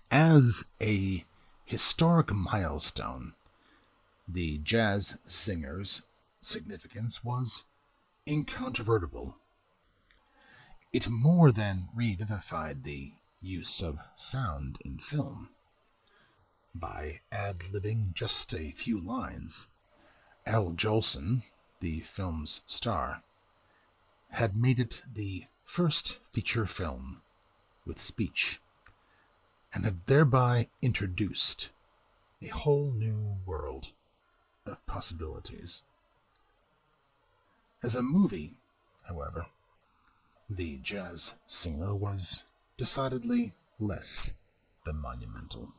As a historic milestone, the jazz singer's significance was incontrovertible. It more than revivified the use of sound in film by ad-libbing just a few lines. Al Jolson, the film's star, had made it the first feature film with speech, and had thereby introduced a whole new world of possibilities. As a movie, however, the jazz singer was decidedly less than monumental.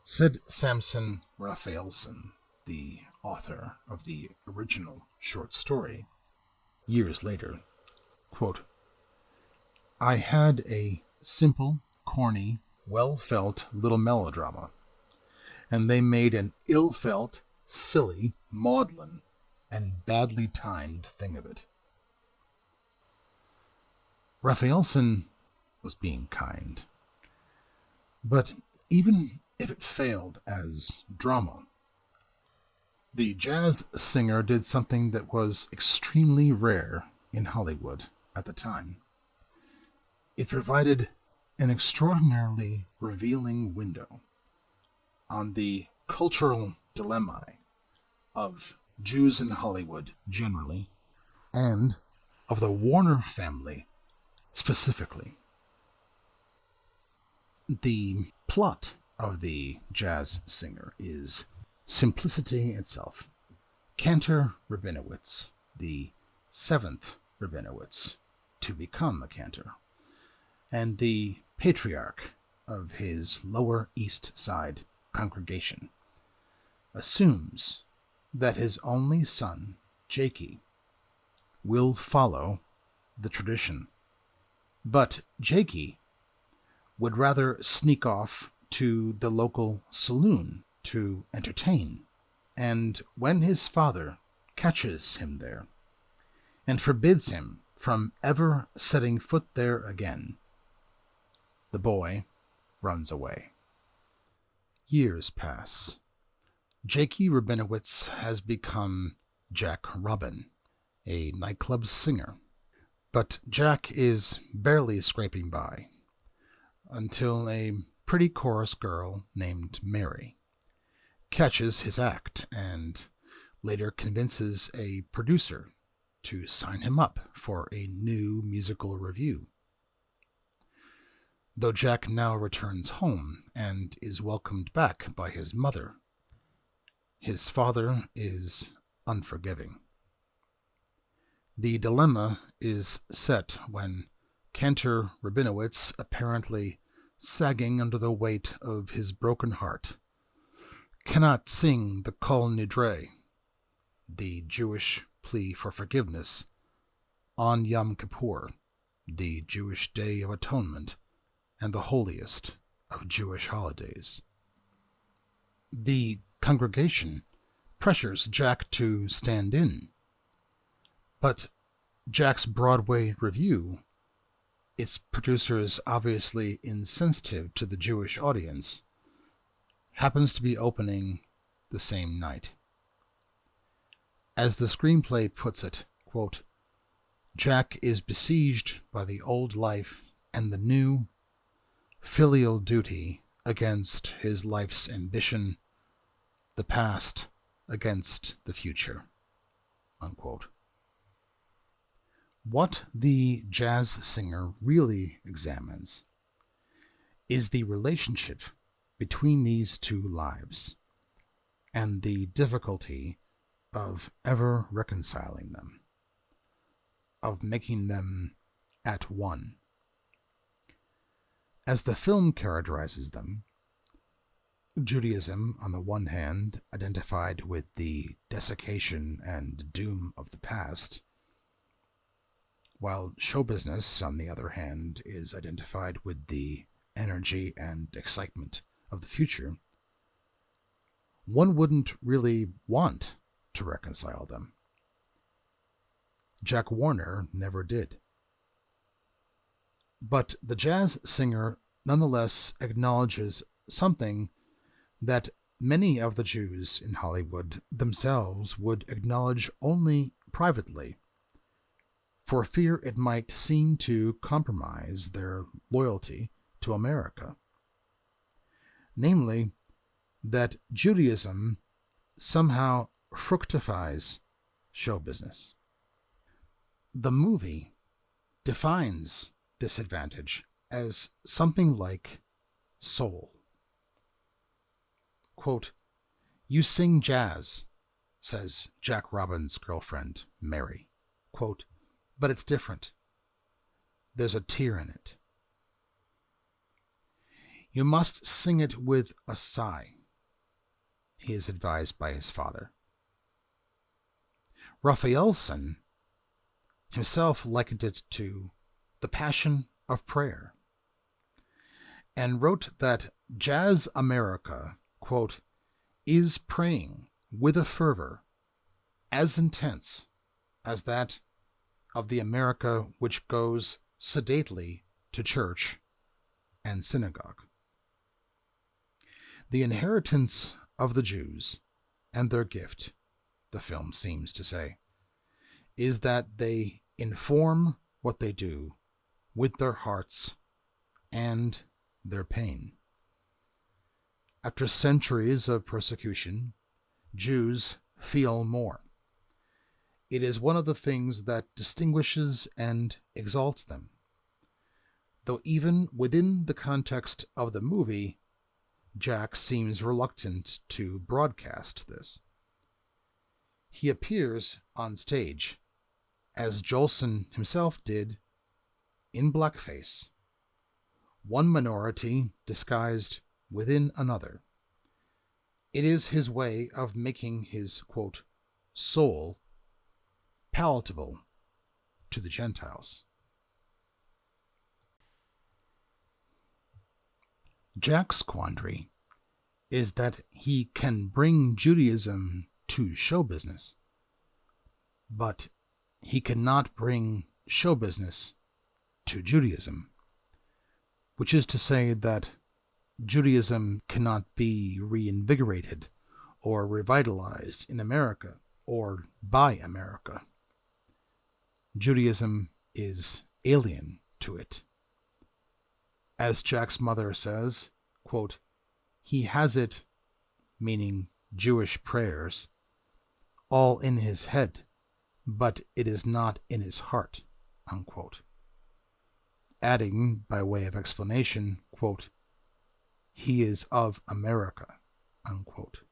Said Samson Raphaelson, the author of the original short story, years later, quote, I had a simple, corny, well-felt little melodrama, and they made an ill-felt, silly, maudlin, and badly timed thing of it. Raphaelson was being kind, but even if it failed as drama, the jazz singer did something that was extremely rare in Hollywood at the time. It provided an extraordinarily revealing window on the cultural dilemma of Jews in Hollywood generally, and of the Warner family specifically. The plot of the jazz singer is simplicity itself. Cantor Rabinowitz, the seventh Rabinowitz to become a cantor, and the patriarch of his Lower East Side congregation, assumes that his only son, Jakey, will follow the tradition. But Jakey would rather sneak off to the local saloon to entertain, and when his father catches him there and forbids him from ever setting foot there again, the boy runs away. Years pass. Jakey Rabinowitz has become Jack Robin, a nightclub singer. But Jack is barely scraping by until a pretty chorus girl named Mary catches his act and later convinces a producer to sign him up for a new musical revue. Though Jack now returns home and is welcomed back by his mother, his father is unforgiving. The dilemma is set when Cantor Rabinowitz, apparently sagging under the weight of his broken heart, cannot sing the Kol Nidre, the Jewish plea for forgiveness, on Yom Kippur, the Jewish Day of Atonement, and the holiest of Jewish holidays. The congregation pressures Jack to stand in, but Jack's Broadway revue, its producers obviously insensitive to the Jewish audience, happens to be opening the same night. As the screenplay puts it, quote, Jack is besieged by the old life and the new, filial duty against his life's ambition, the past against the future. Unquote. What the jazz singer really examines is the relationship between these two lives and the difficulty of ever reconciling them, of making them at one. As the film characterizes them, Judaism, on the one hand, identified with the desiccation and doom of the past, while show business, on the other hand, is identified with the energy and excitement of the future, one wouldn't really want to reconcile them. Jack Warner never did. But the jazz singer nonetheless acknowledges something that many of the Jews in Hollywood themselves would acknowledge only privately, for fear it might seem to compromise their loyalty to America. Namely, that Judaism somehow fructifies show business. The movie defines this advantage as something like soul. Quote, "You sing jazz," says Jack Robin's girlfriend, Mary. Quote, "but it's different. There's a tear in it. You must sing it with a sigh," he is advised by his father. Raphaelson himself likened it to the Passion of Prayer, and wrote that Jazz America, quote, "is praying with a fervor as intense as that of the America which goes sedately to church and synagogue." The inheritance of the Jews and their gift, the film seems to say, is that they inform what they do with their hearts and their pain. After centuries of persecution, Jews feel more. It is one of the things that distinguishes and exalts them. Though even within the context of the movie, Jack seems reluctant to broadcast this. He appears on stage, as Jolson himself did, in blackface, one minority disguised within another. It is his way of making his, quote, soul palatable to the Gentiles. Jack's quandary is that he can bring Judaism to show business, but he cannot bring show business to Judaism, which is to say that Judaism cannot be reinvigorated or revitalized in America or by America. Judaism is alien to it. As Jack's mother says, quote, "he has it," meaning Jewish prayers, "all in his head, but it is not in his heart," unquote. Adding, by way of explanation, quote, "he is of America," unquote.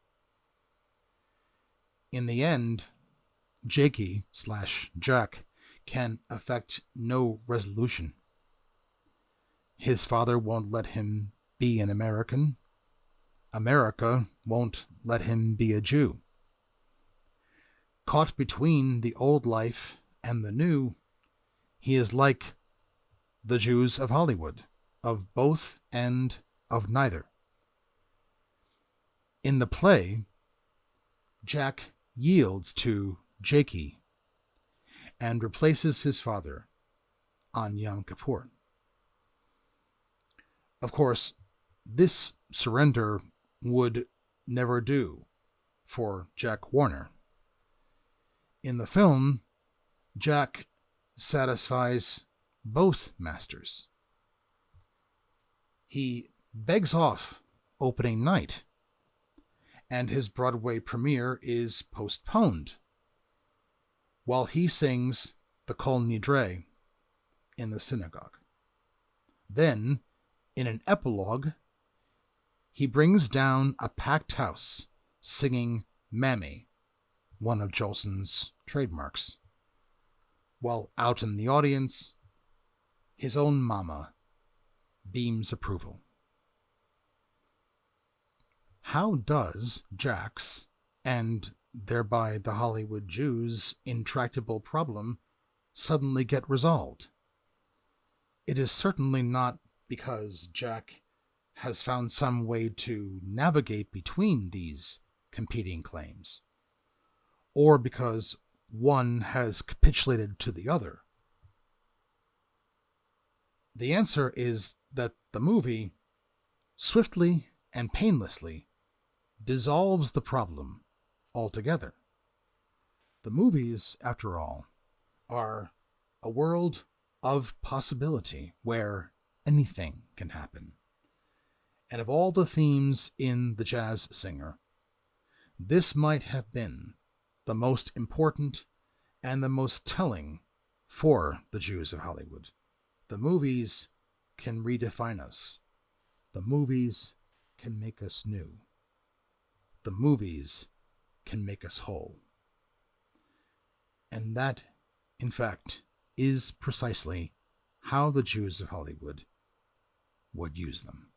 In the end, Jakey/Jack can effect no resolution. His father won't let him be an American. America won't let him be a Jew. Caught between the old life and the new, he is like the Jews of Hollywood, of both and of neither. In the play, Jack yields to Jakey and replaces his father on Yom Kippur. Of course, this surrender would never do for Jack Warner. In the film, Jack satisfies both masters. He begs off opening night, and his Broadway premiere is postponed, while he sings the Kol Nidre in the synagogue. Then, in an epilogue, he brings down a packed house singing Mammy, one of Jolson's trademarks, while out in the audience, his own mama beams approval. How does Jack's, and thereby the Hollywood Jews' intractable problem suddenly get resolved? It is certainly not because Jack has found some way to navigate between these competing claims, or because one has capitulated to the other. The answer is that The movie swiftly and painlessly dissolves the problem altogether. The movies, after all, are a world of possibility where anything can happen. And of all the themes in The Jazz Singer, this might have been the most important and the most telling for the Jews of Hollywood. The movies can redefine us. The movies can make us new. The movies can make us whole. And that, in fact, is precisely how the Jews of Hollywood would use them.